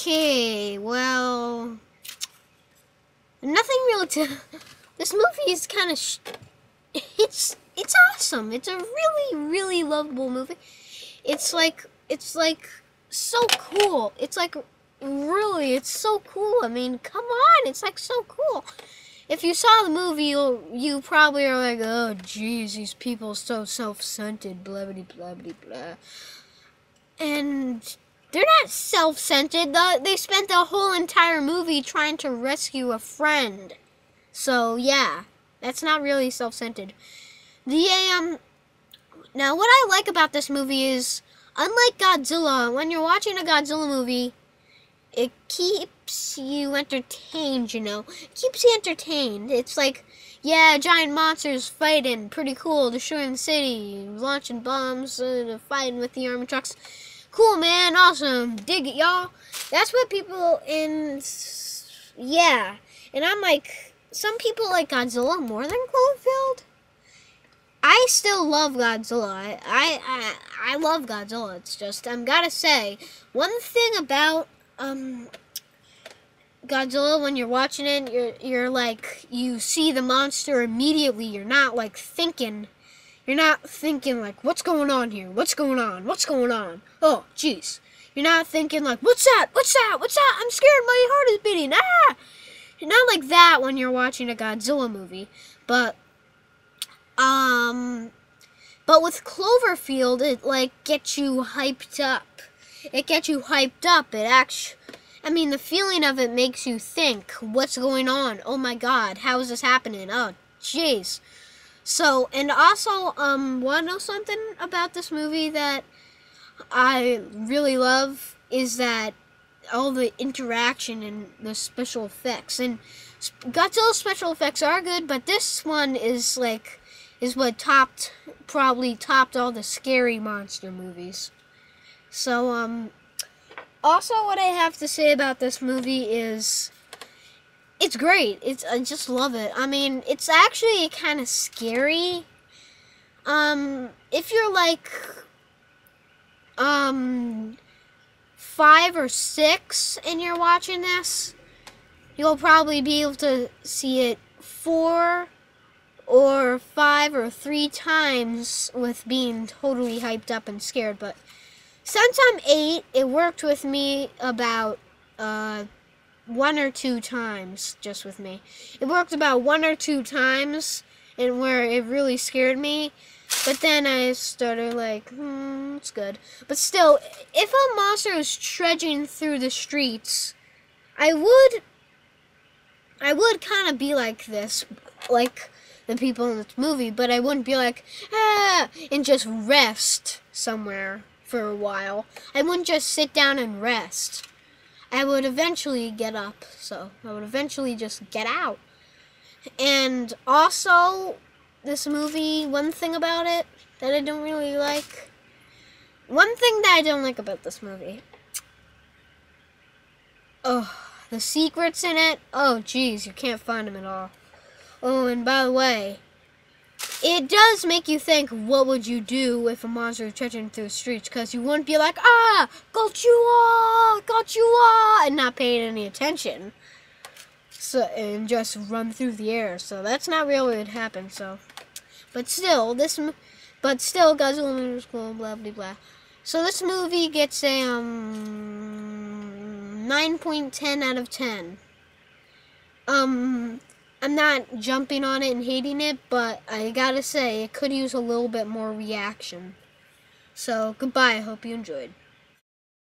Okay, well, nothing really to. This movie is kind of. It's awesome. It's a really lovable movie. It's like so cool. It's like really, it's so cool. I mean, come on, it's like so cool. If you saw the movie, you probably are like, oh, jeez, these people are so self-centered, blah blah blah blah blah. And they're not self-centered. They spent the whole entire movie trying to rescue a friend. So yeah, that's not really self-centered. Now what I like about this movie is, unlike Godzilla, when you're watching a Godzilla movie, it keeps you entertained, you know. It keeps you entertained. It's like, yeah, giant monsters fighting, pretty cool, destroying the city, launching bombs, fighting with the army trucks. Cool, man, awesome, dig it, y'all. That's what people yeah. And I'm like, some people like Godzilla more than Cloverfield. I still love Godzilla. I love Godzilla. It's just, I'm gotta say, one thing about Godzilla, when you're watching it, you're like, you see the monster immediately. You're not like thinking. You're not thinking like, what's going on here? What's going on? What's going on? Oh, jeez. You're not thinking like, what's that? What's that? What's that? I'm scared. My heart is beating. Ah! You're not like that when you're watching a Godzilla movie. But with Cloverfield, it like gets you hyped up. It gets you hyped up. It actually, I mean, the feeling of it makes you think, what's going on? Oh my God, how is this happening? Oh, jeez. So, and also, want to know something about this movie that I really love is that all the interaction and the special effects. And Godzilla's special effects are good, but this one is like, is what probably topped all the scary monster movies. So, also what I have to say about this movie is, it's great. I just love it. I mean, it's actually kind of scary. If you're like, 5 or 6 and you're watching this, you'll probably be able to see it 4 or 5 or 3 times with being totally hyped up and scared. But since I'm 8, it worked with me about 1 or 2 times, just with me. It worked about 1 or 2 times, and where it really scared me. But then I started like, it's good. But still, if a monster was trudging through the streets, I would kind of be like this, like the people in this movie, but I wouldn't be like, and just rest somewhere for a while. I wouldn't just sit down and rest. I would eventually get up, so I would eventually just get out. And also, this movie, one thing about it that I don't really like, one thing that I don't like about this movie, oh, the secrets in it, oh geez, you can't find them at all. Oh, and by the way, it does make you think, what would you do if a monster was trudging through the streets? Because you wouldn't be like, got you, and not paying any attention. So, and just run through the air. So that's not really what would happen. So, but still, Godzilla movie was cool, blah, blah, blah. So this movie gets a, 9.10 out of 10. I'm not jumping on it and hating it, but I gotta say, it could use a little bit more reaction. So, goodbye. I hope you enjoyed.